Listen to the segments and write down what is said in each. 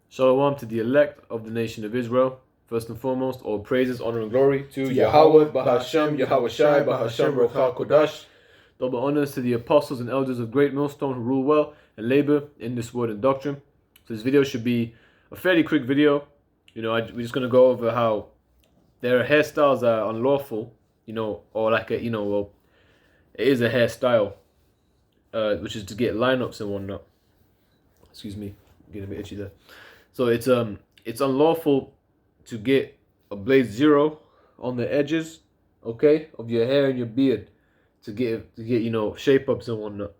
Shalom to the elect of the nation of Israel. First and foremost, all praises, honor, and glory to Yahweh, Bahashem, Yahweh Shai, Bahashem, Rocha Kodash. Double honors to the apostles and elders of Great Millstone who rule well and labor in this word and doctrine. So this video should be a fairly quick video. We're just going to go over how there are hairstyles that are unlawful, or like it is a hairstyle, which is to get lineups and whatnot. Excuse me, I'm getting a bit itchy there. So it's unlawful to get a blade zero on the edges, okay, of your hair and your beard to get shape ups and whatnot.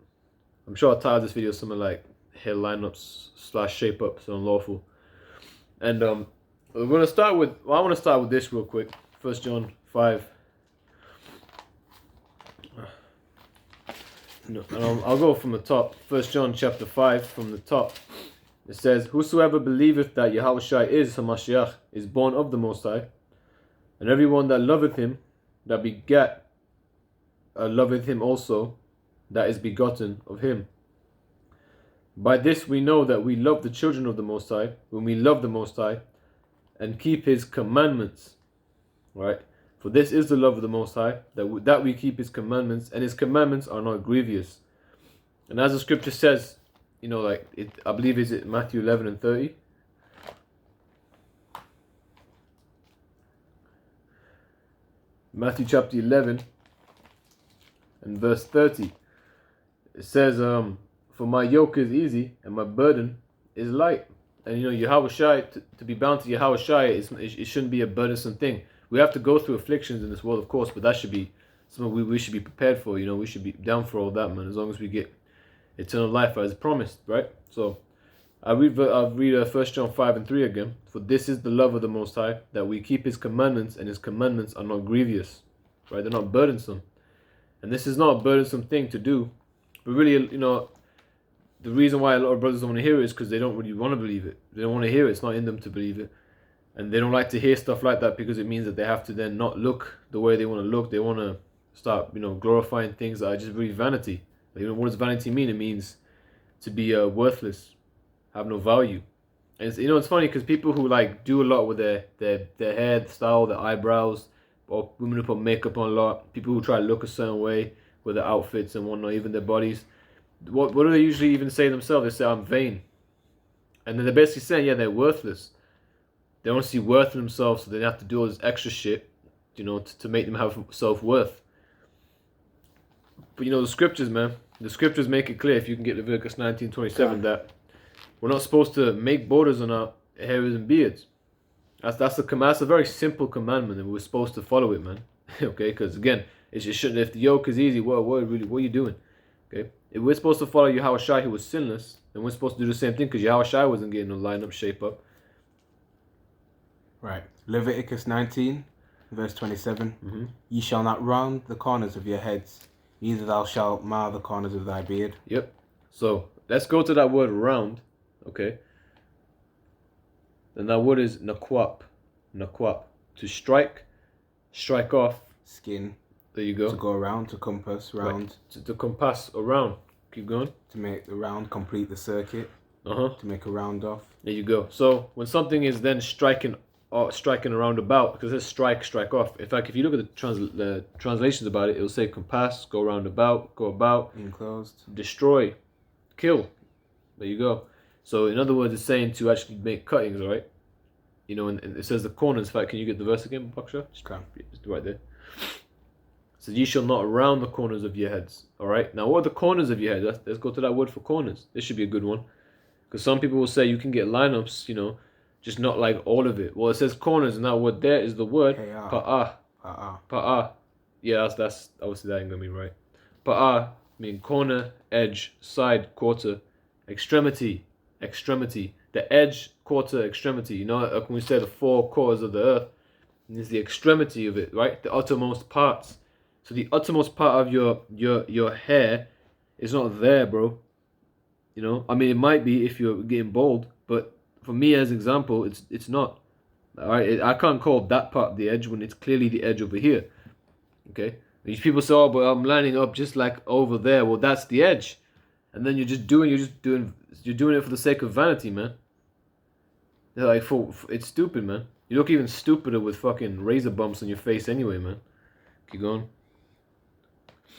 I'm sure I'll title this video something like hair lineups / shape ups unlawful. And I want to start with this real quick. 1 John 5. No, and I'll go from the top. 1 John chapter 5 from the top. It says, "Whosoever believeth that Yahushua is Hamashiach is born of the Most High, and everyone that loveth him, that begat, loveth him also, that is begotten of him. By this we know that we love the children of the Most High, when we love the Most High, and keep his commandments." Right? For this is the love of the Most High, that we keep his commandments, and his commandments are not grievous. And as the scripture says, I believe is it Matthew 11 and 30. Matthew chapter 11 and verse 30. It says, "For my yoke is easy and my burden is light." And Yahushua, to be bound to Yahushua, it shouldn't be a burdensome thing. We have to go through afflictions in this world, of course, but that should be something we should be prepared for. We should be down for all that, man, as long as we get eternal life as promised, right? So I'll read 1 John 5 and 3 again. "For this is the love of the Most High, that we keep his commandments, and his commandments are not grievous." Right? They're not burdensome. And this is not a burdensome thing to do. But really, the reason why a lot of brothers don't want to hear it is because they don't really want to believe it. They don't want to hear it. It's not in them to believe it. And they don't like to hear stuff like that because it means that they have to then not look the way they want to look. They want to start, glorifying things that are just really vanity. What does vanity mean? It means to be worthless, have no value. And it's funny because people who do a lot with their hair style, their eyebrows, or women who put makeup on a lot, people who try to look a certain way with their outfits and whatnot, even their bodies. What do they usually even say themselves? They say, "I'm vain," and then they're basically saying, yeah, they're worthless. They don't see worth in themselves, so they have to do all this extra shit, to make them have self-worth. But the scriptures, man. The scriptures make it clear, if you can get Leviticus 19:27, that we're not supposed to make borders on our hairs and beards. That's a very simple commandment, and we're supposed to follow it, man. Okay, because again, it just shouldn't. If the yoke is easy, what are you doing? Okay, if we're supposed to follow Yahushua, who was sinless, then we're supposed to do the same thing, because Yahushua wasn't getting no line up, shape up. Right. Leviticus 19, verse 27. "Ye shall not round the corners of your heads, neither thou shalt mar the corners of thy beard." Yep. So let's go to that word round. Okay. And that word is nakwap. Nakwap. To strike off. Skin. There you go. To go around, to compass, round. Right. To compass around. Keep going. To make the round, complete the circuit. To make a round off. There you go. So when something is then striking around about, because it says strike off. In fact, if you look at the translations about it, it'll say compass, go round about, go about, enclosed, destroy, kill. There you go. So in other words, it's saying to actually make cuttings, right? And it says the corners. In fact, can you get the verse again, Baksha? Just right there. So ye shall not round the corners of your heads. All right. Now, what are the corners of your head? Let's go to that word for corners. This should be a good one, because some people will say you can get lineups, just not like all of it. Well, it says corners, and that word there is the word pa'ah. Pa'ah. Yeah, that's obviously that ain't gonna be right. Pa'ah mean corner, edge, side, quarter, extremity. The edge, quarter, extremity. Like when we say the four quarters of the earth, it's the extremity of it, right? The uttermost parts. So the uttermost part of your hair is not there, bro. I mean, it might be if you're getting bald, but for me, as example, it's not. All right, I can't call that part the edge when it's clearly the edge over here. Okay, these people say, "Oh, but I'm lining up just like over there." Well, that's the edge, and then you're doing it for the sake of vanity, man. Like, it's stupid, man. You look even stupider with fucking razor bumps on your face anyway, man. Keep going.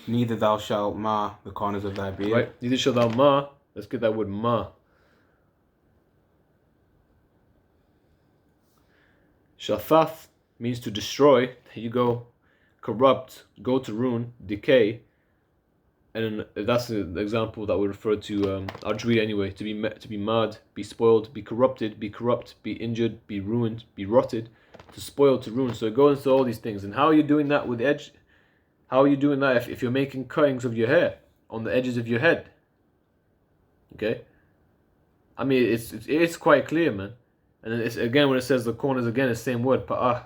Neither thou shalt mar the corners of thy beard. Right? Neither shalt thou mar. Let's get that word mar. Shathath means to destroy. There you go. Corrupt, go to ruin, decay. And that's the example that would refer to, I'll just read it anyway, to be mad, be spoiled, be corrupted, be corrupt, be injured, be ruined, be rotted, to spoil, to ruin. So it goes into all these things. And how are you doing that with edge? How are you doing that if you're making cuttings of your hair on the edges of your head? Okay? I mean, it's quite clear, man. And then it's, again, when it says the corners, again, it's the same word, pa'ah,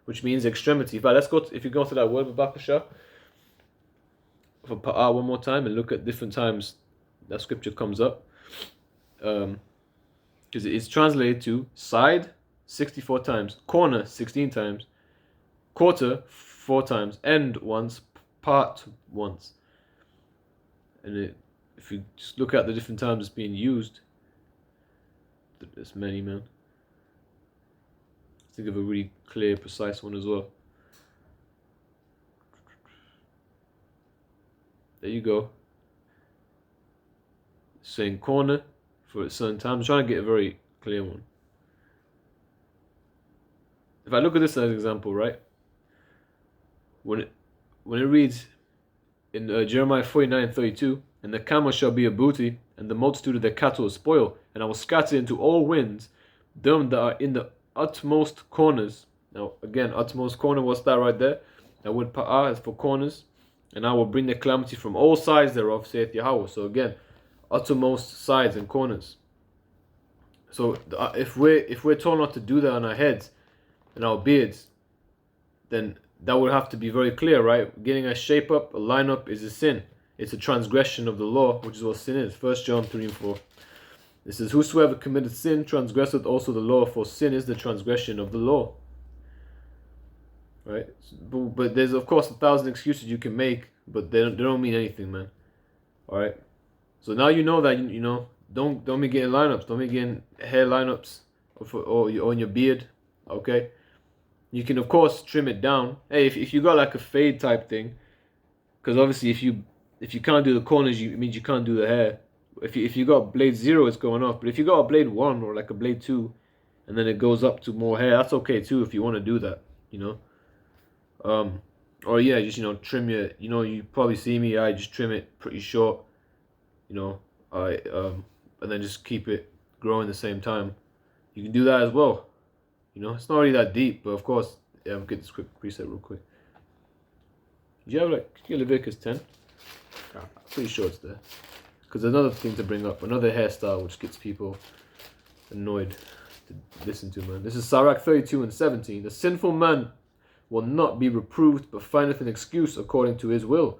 which means extremity. But let's go, if you go to that word, Babakasha, for pa'ah one more time and look at different times that scripture comes up. Because it's translated to side 64 times, corner 16 times, quarter 4 times, end once, part once. And if you just look at the different times it's being used, there's many, man. Think of a really clear, precise one as well. There you go. Saying corner for a certain time. I'm trying to get a very clear one. If I look at this as an example, right? When it reads in Jeremiah 49:32, and the camel shall be a booty, and the multitude of their cattle a spoil, and I will scatter into all winds them that are in the utmost corners. Now, again, utmost corner, what's that right there? That word pa'ah is for corners. And I will bring the calamity from all sides thereof, saith Yahweh. So again, uttermost sides and corners. So if we're told not to do that on our heads and our beards, then that would have to be very clear, right? Getting a shape up, a line up is a sin. It's a transgression of the law, which is what sin is. 1 John 3:4. It says, whosoever committeth sin transgresseth also the law, for sin is the transgression of the law. Right? But there's, of course, 1,000 excuses you can make, but they don't mean anything, man. Alright? So now you know that, you know, don't be getting lineups. Don't be getting hair lineups or on your beard. Okay? You can, of course, trim it down. Hey, if you got like a fade type thing, because obviously if you can't do the corners, it means you can't do the hair. If you got blade 0, it's going off. But if you got a blade 1 or like a blade 2, and then it goes up to more hair, that's okay too if you want to do that, you know. Or yeah, just, you know, trim your, you know, you probably see me, I just trim it pretty short, you know, and then just keep it growing the same time. You can do that as well, you know. It's not really that deep, but of course, yeah, I'll get this quick preset real quick. Do you have like, can you get Leviticus 10? I'm pretty sure it's there. Because another thing to bring up, another hairstyle which gets people annoyed to listen to, man. This is Sirach 32:17. The sinful man will not be reproved, but findeth an excuse according to his will.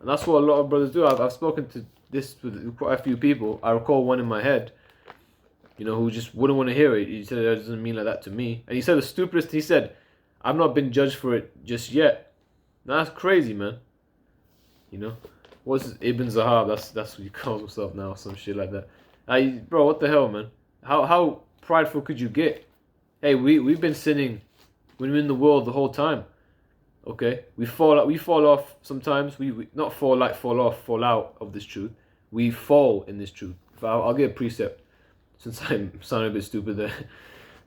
And that's what a lot of brothers do. I've spoken to this with quite a few people. I recall one in my head, you know, who just wouldn't want to hear it. He said, that doesn't mean like that to me. And he said the stupidest, he said, I've not been judged for it just yet. Now, that's crazy, man. You know? What's his, Ibn Zahab? That's what he calls himself now, some shit like that. Bro, what the hell, man? How prideful could you get? Hey, we've been sinning when we're in the world the whole time. Okay? We fall off sometimes. We not fall out of this truth. We fall in this truth. I'll get a precept, since I'm sounding a bit stupid there.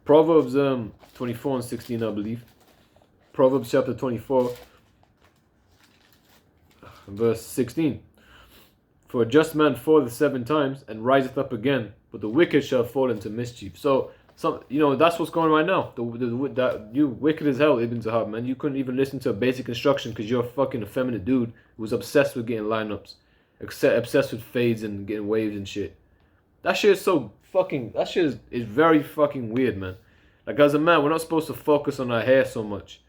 Proverbs 24:16, I believe. Proverbs chapter 24. Verse 16. For a just man falleth 7 times and riseth up again, but the wicked shall fall into mischief. So, you know, that's what's going on right now. You wicked as hell, Ibn Zahab, man. You couldn't even listen to a basic instruction because you're a fucking effeminate dude who was obsessed with getting lineups, obsessed with fades and getting waves and shit. That shit is so fucking. That shit is very fucking weird, man. Like, as a man, we're not supposed to focus on our hair so much.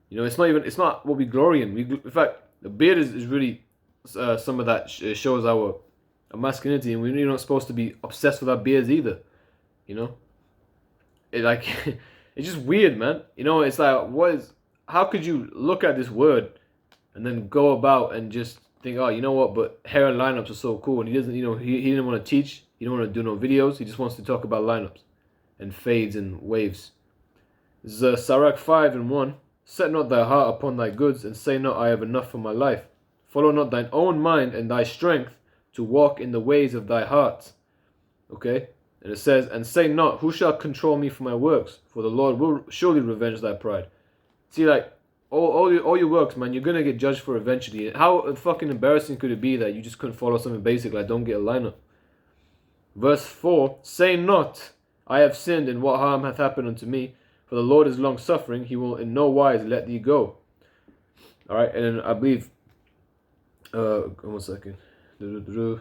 You know, it's not what we glory in. In fact, the beard is really some of that shows our masculinity, and we're not supposed to be obsessed with our beards either. You know, it's just weird, man. You know, it's like, how could you look at this word and then go about and just think, oh, you know what? But hair and lineups are so cool, and he doesn't, you know, he didn't want to teach. He don't want to do no videos. He just wants to talk about lineups. and fades in waves. This is Sirach 5:1. Set not thy heart upon thy goods, and say not, I have enough for my life. Follow not thine own mind and thy strength to walk in the ways of thy heart. Okay? And it says, and say not, who shall control me for my works? For the Lord will surely revenge thy pride. See, like, all your works, man, you're going to get judged for eventually. How fucking embarrassing could it be that you just couldn't follow something basic, like don't get a lineup? Verse 4, say not, I have sinned, and what harm hath happened unto me? For the Lord is long-suffering, he will in no wise let thee go. Alright, and then I believe, 1 second. No,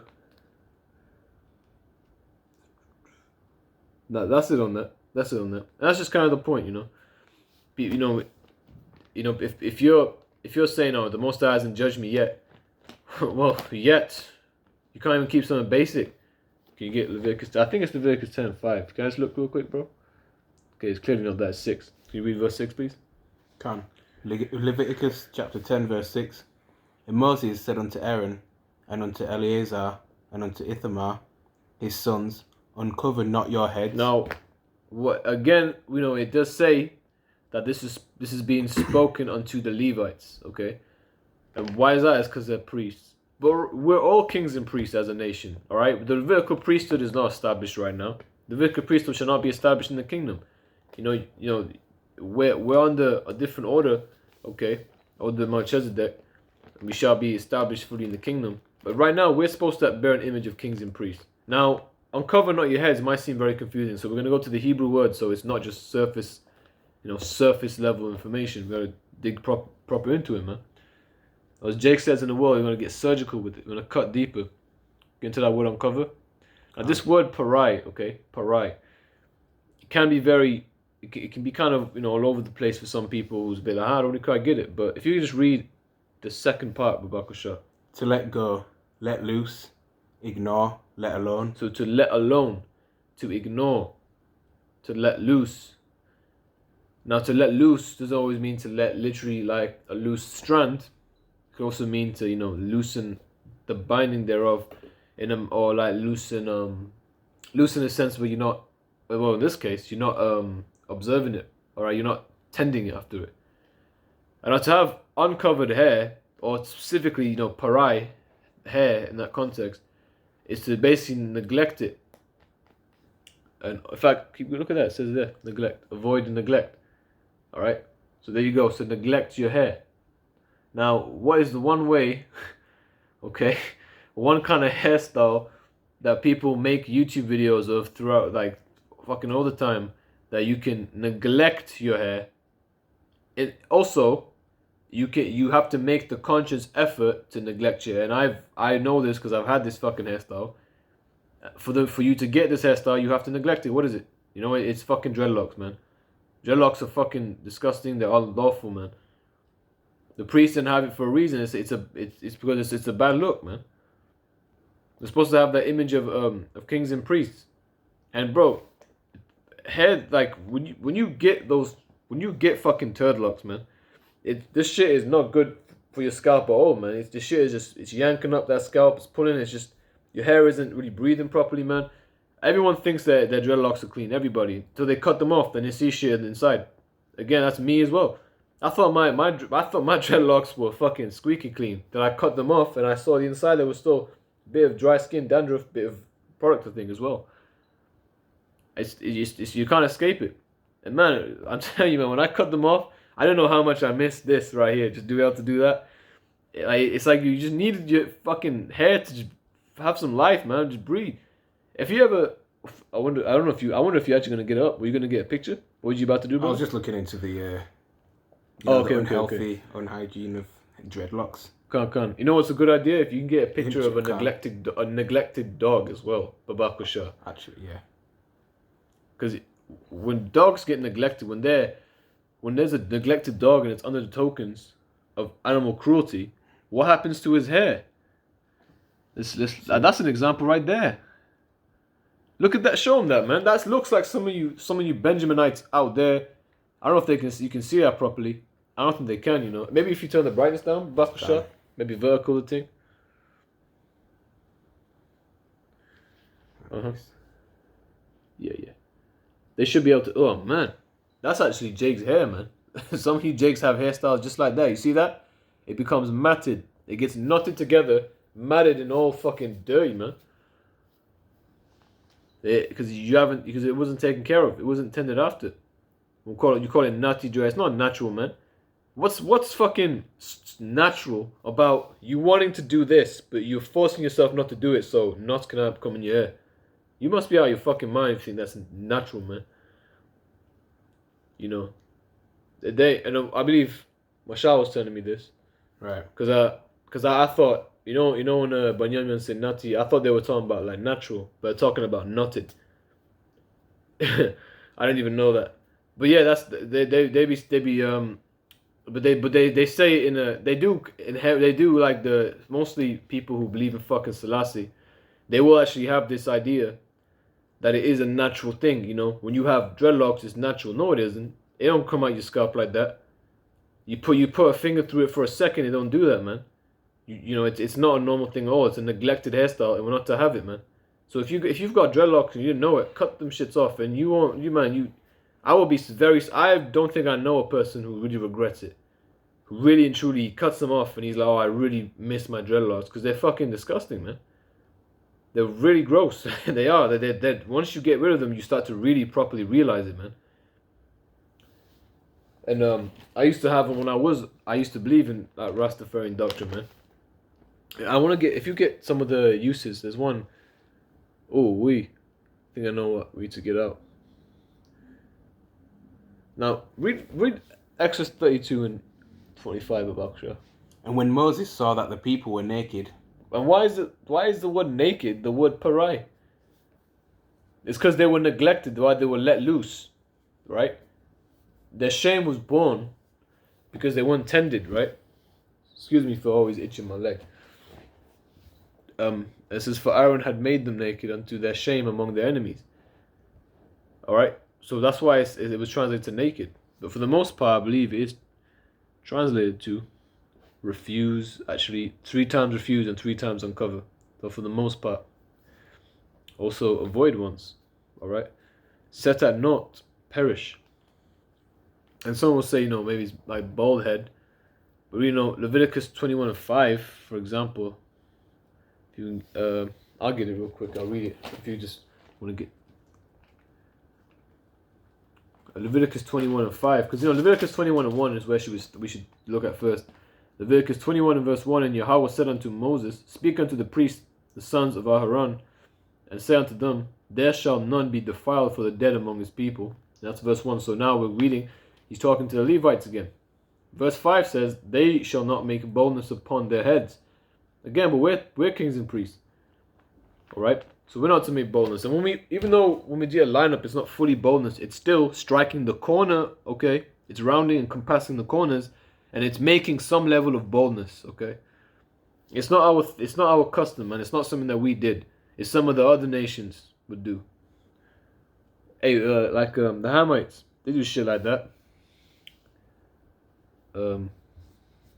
that's it on that. That's it on that. And that's just kind of the point, you know. If you're saying, oh, the Most High hasn't judged me yet, well, yet you can't even keep something basic. Can you get Leviticus? I think it's Leviticus 10:5. Can I just look real quick, bro? Okay, it's clearly not that. 6. Can you read verse 6, please? Can. Leviticus chapter 10 verse 6. And Moses said unto Aaron, and unto Eleazar, and unto Ithamar, his sons, uncover not your heads. Now, what again? It does say that this is being spoken unto the Levites. Okay, and why is that? It's because they're priests. But we're all kings and priests as a nation. All right, the Levitical priesthood is not established right now. The Levitical priesthood shall not be established in the kingdom. We're under a different order. Okay, order Melchizedek. We shall be established fully in the kingdom. But right now, we're supposed to bear an image of kings and priests. Now, uncover not your heads might seem very confusing. So we're going to go to the Hebrew word, so it's not just surface level information. We're going to dig proper into it, man. As Jake says in the world, we're going to get surgical with it. We're going to cut deeper. Get into that word uncover. Now, this word parai, okay, parai, it can be it can be kind of, all over the place for some people who's a bit like, I don't really quite get it. But if you just read the second part, Babakusha. To let go, let loose, ignore, let alone. So to let alone, to ignore, to let loose. Now to let loose doesn't always mean to let literally like a loose strand. It could also mean to, loosen the binding thereof, or like loosen a sense where you're not, well in this case, you're not observing it, alright, you're not tending it after it. And now to have uncovered hair, or specifically, parai, hair in that context, is to basically neglect it. And in fact, look at that, it says there, neglect, avoid and neglect. Alright, so there you go, so neglect your hair. Now, what is the one way, okay, one kind of hairstyle that people make YouTube videos of throughout, like, fucking all the time, that you can neglect your hair? It also, you have to make the conscious effort to neglect your hair. And I know this because I've had this fucking hairstyle. For you to get this hairstyle, you have to neglect it. What is it? It's fucking dreadlocks, man. Dreadlocks are fucking disgusting. They're unlawful, man. The priests didn't have it for a reason. It's because it's a bad look, man. They're supposed to have that image of kings and priests. And bro, hair, like when you get fucking turd locks, man, this shit is not good for your scalp at all, man. This shit is it's yanking up that scalp, it's pulling. It's just your hair isn't really breathing properly, man. Everyone thinks that their dreadlocks are clean. Everybody, until they cut them off, then they see shit inside. Again, that's me as well. I thought my dreadlocks were fucking squeaky clean. Then I cut them off and I saw the inside there was still a bit of dry skin, dandruff, bit of product thing as well. It's you can't escape it. And man, I'm telling you, man, when I cut them off, I don't know how much I missed this right here. Just to be able to do that. It's like you just needed your fucking hair to just have some life, man. Just breathe. If you ever, I wonder if you're actually gonna get up. Were you gonna get a picture? What were you about to do, bro? I was just looking into the unhealthy unhygiene of dreadlocks. Can. You know what's a good idea? If you can get a picture of a neglected dog as well, Babakusha. Actually, yeah. Because when dogs get neglected, when there's a neglected dog and it's under the tokens of animal cruelty, what happens to his hair? That's an example right there. Look at that. Show them that, man. That looks like some of you Benjaminites out there. I don't know if you can see that properly. I don't think they can, Maybe if you turn the brightness down, Bakusha, maybe vertical the thing. Yeah. They should be able to. Oh man, that's actually Jake's hair, man. Some of you Jakes have hairstyles just like that. You see that? It becomes matted. It gets knotted together, matted and all fucking dirty, man. Because it wasn't taken care of. It wasn't tended after. You call it nutty dry. It's not natural, man. What's fucking natural about you wanting to do this, but you're forcing yourself not to do it, so knots can come in your hair? You must be out of your fucking mind if you think that's natural, man. You know, I believe Mashal was telling me this, Right? Because I thought when Banyamin said nutty, I thought they were talking about like natural, but they're talking about knotted. I didn't even know that, but yeah, that's they but they say they do like the mostly people who believe in fucking Selassie, they will actually have this idea that it is a natural thing. You know, when you have dreadlocks, it's natural. No, it isn't. It don't come out your scalp like that. You put a finger through it for a second. It don't do that, man. You know, it's not a normal thing at all. It's a neglected hairstyle, and we're not to have it, man. So if you've got dreadlocks and you didn't know it, cut them shits off, and I will be very. I don't think I know a person who really regrets it, who really and truly cuts them off, and he's like, oh, I really miss my dreadlocks, because they're fucking disgusting, man. They're really gross. They are. They're once you get rid of them, you start to really properly realize it, man. And I used to have them I used to believe in that Rastafarian doctrine, man. If you get some of the uses, there's one. Oh, I think I know what we to get out. Now, read Exodus 32 and 25 of Aksha. And when Moses saw that the people were naked. And why is the word naked the word parai? It's because they were neglected, why they were let loose, right? Their shame was born because they weren't tended, right? Excuse me for always itching my leg. It says, for Aaron had made them naked unto their shame among their enemies. Alright? So that's why it was translated to naked. But for the most part, I believe it is translated to refuse, actually 3 times refuse and 3 times uncover. So for the most part. Also avoid ones. Alright? Set at naught, perish. And someone will say, maybe it's like bald head. But Leviticus 21 and 5, for example. If you I'll get it real quick, I'll read it. If you just want to get Leviticus 21 and 5, because Leviticus 21 and 1 is where we should look at first. Leviticus 21 and verse 1, and Yahweh said unto Moses, speak unto the priests, the sons of Aharon, and say unto them, there shall none be defiled for the dead among his people. And that's verse 1. So now we're reading, he's talking to the Levites again. Verse 5 says, they shall not make boldness upon their heads. Again, but we're kings and priests. Alright? So we're not to make boldness. And even though when we do a lineup, it's not fully boldness, it's still striking the corner, okay? It's rounding and compassing the corners, and it's making some level of boldness, okay? It's not our custom, and it's not something that we did. It's some of the other nations would do. Hey, like the Hamites, they do shit like that.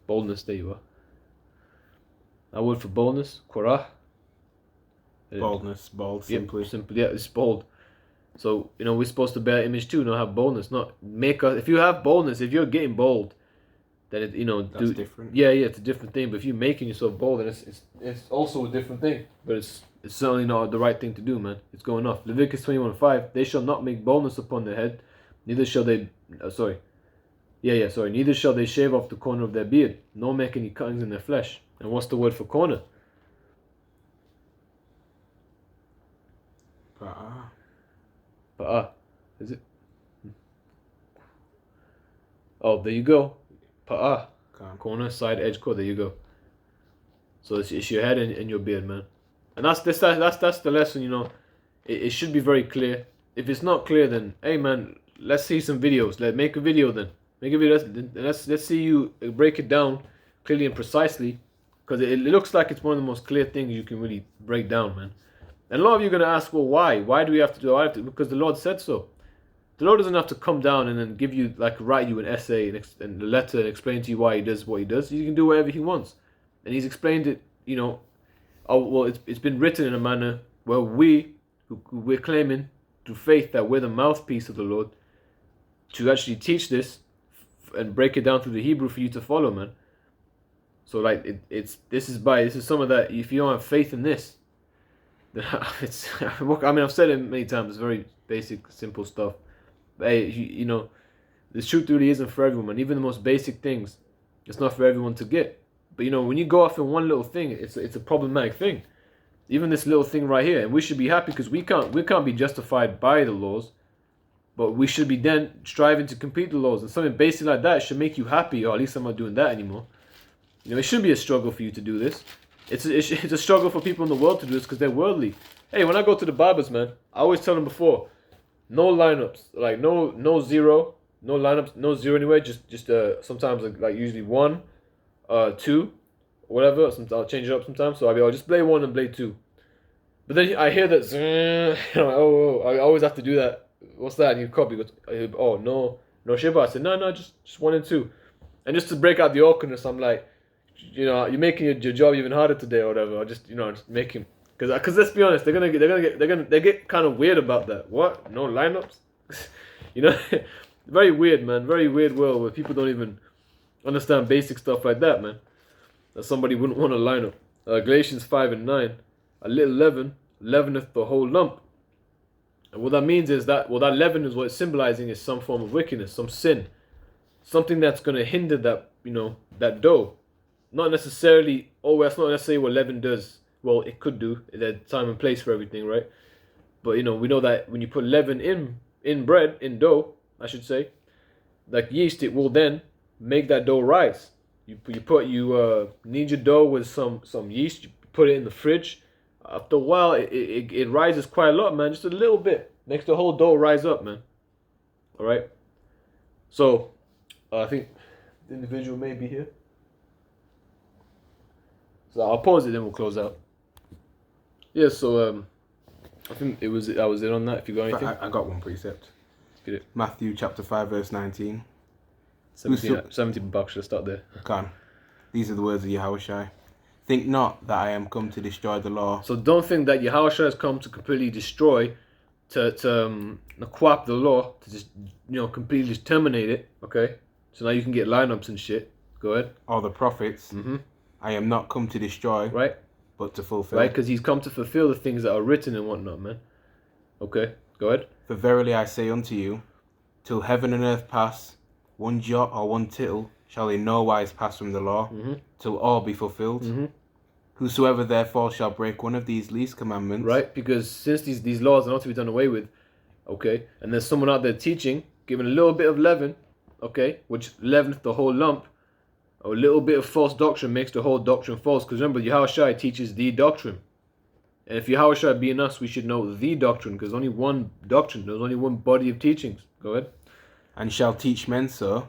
Boldness, there you are. That word for boldness, korah. Boldness, bold, simply. Yeah, simply, yeah, it's bold. So, we're supposed to bear image too, not have boldness. Not make us, if you have boldness, if you're getting bold, then that's different. Yeah, it's a different thing. But if you're making yourself bold, then it's also a different thing. But it's certainly not the right thing to do, man. It's going off. Leviticus 21:5, they shall not make boldness upon their head, neither shall they, neither shall they shave off the corner of their beard, nor make any cuttings in their flesh. And what's the word for corner? Pa'ah. Is it? Oh, there you go. Pa'ah. Corner, side, edge, core. There you go. So it's your head and your beard, man. And that's the lesson, It should be very clear. If it's not clear, then, hey, man, let's see some videos. Let's make a video then. Make a video. Let's see you break it down clearly and precisely. Because it looks like it's one of the most clear things you can really break down, man. And a lot of you are going to ask, well, why? Why do we have to do it? Because the Lord said so. The Lord doesn't have to come down and then give you, write you an essay and a letter and explain to you why he does what he does. He can do whatever he wants. And he's explained it, it's been written in a manner where we're claiming through faith that we're the mouthpiece of the Lord to actually teach this and break it down through the Hebrew for you to follow, man. So like this is some of that. If you don't have faith in this, then it's I mean I've said it many times. It's very basic, simple stuff. But hey, you know, the truth really isn't for everyone, man. Even the most basic things, it's not for everyone to get. But you know, when you go off in one little thing, it's a problematic thing. Even this little thing right here, and we should be happy because we can't be justified by the laws, but we should be then striving to complete the laws. And something basic like that should make you happy. Or at least I'm not doing that anymore. You know, it shouldn't be a struggle for you to do this. It's a struggle for people in the world to do this because they're worldly. Hey, when I go to the barbers, man, I always tell them before, no lineups, like no zero, no lineups, no zero anyway. Just sometimes like usually 1, 2, whatever. Sometimes I'll change it up sometimes. So I'll just play 1 and play 2. But then I hear that, I'm like, oh, I always have to do that. What's that? And you copy. Oh no shiba. I said no, just 1 and 2, and just to break out the awkwardness, I'm like, you know, you're making your job even harder today or whatever. Or just make him, because let's be honest, they're gonna get kind of weird about that. What? No lineups? You know, very weird, man. Very weird world where people don't even understand basic stuff like that, man. That somebody wouldn't want to line up. Galatians 5:9, a little leaven leaveneth the whole lump. And what that means is that that leaven is what it's symbolizing is some form of wickedness, some sin, something that's going to hinder that, that dough. Not necessarily, that's not necessarily what leaven does. Well, it could do. There's time and place for everything, right? But, we know that when you put leaven in bread, in dough, I should say, like yeast, it will then make that dough rise. You knead your dough with some yeast, you put it in the fridge. After a while, it rises quite a lot, man. Just a little bit. Makes the whole dough rise up, man. All right? So, I think the individual may be here. So I'll pause it, then we'll close out. Yeah, so I think I was in on that. If you got anything. I got one precept. Get it. Matthew chapter 5, verse 19. 70 bucks, should start there. Can. These are the words of Yahushua. Think not that I am come to destroy the law. So don't think that Yahushua has come to completely destroy, to co-opt the law, to just, completely just terminate it, okay? So now you can get lineups and shit. Go ahead. Or the prophets. Mm-hmm. I am not come to destroy, right? But to fulfill. Right, because he's come to fulfill the things that are written and whatnot, man. Okay, go ahead. For verily I say unto you, till heaven and earth pass, one jot or one tittle shall in no wise pass from the law, till all be fulfilled. Mm-hmm. Whosoever therefore shall break one of these least commandments. Right, because since these laws are not to be done away with, okay, and there's someone out there teaching, giving a little bit of leaven, okay, which leaveneth the whole lump, a little bit of false doctrine makes the whole doctrine false. Because remember, Yahushua teaches the doctrine. And if Yahushua be in us, we should know the doctrine, because only one doctrine, there's only one body of teachings. Go ahead. And shall teach men so,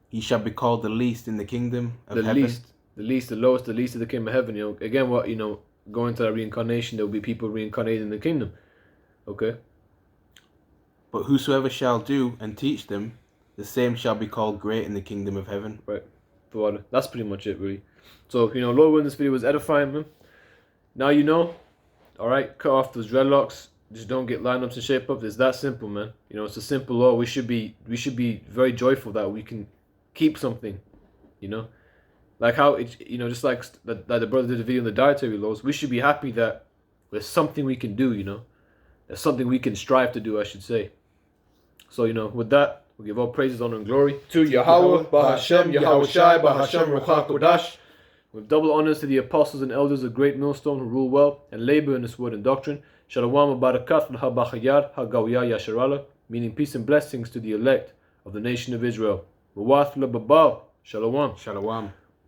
he shall be called the least in the kingdom of heaven. The least, the lowest, the least of the kingdom of heaven. Again, going to that reincarnation, there will be people reincarnated in the kingdom. Okay. But whosoever shall do and teach them, the same shall be called great in the kingdom of heaven. Right. But that's pretty much it, really. So, Lord willing, this video was edifying, man. Now you know. Alright, cut off those dreadlocks. Just don't get lineups and shape up. It's that simple, man. It's a simple law. We should be very joyful that we can keep something. Like how just like that the brother did a video on the dietary laws. We should be happy that there's something we can do. There's something we can strive to do, I should say. So with that, we give all praises, honor, and glory to Yahweh, Bahashem, Yahushai, Bahashem, Ruach HaKodesh. With double honors to the apostles and elders of Great Millstone who rule well and labor in this word and doctrine. Shalom Barakat L'Habachayad Hagawiyah Yasharala, meaning peace and blessings to the elect of the nation of Israel. Wawath L'Babal. Shalom. Shalom.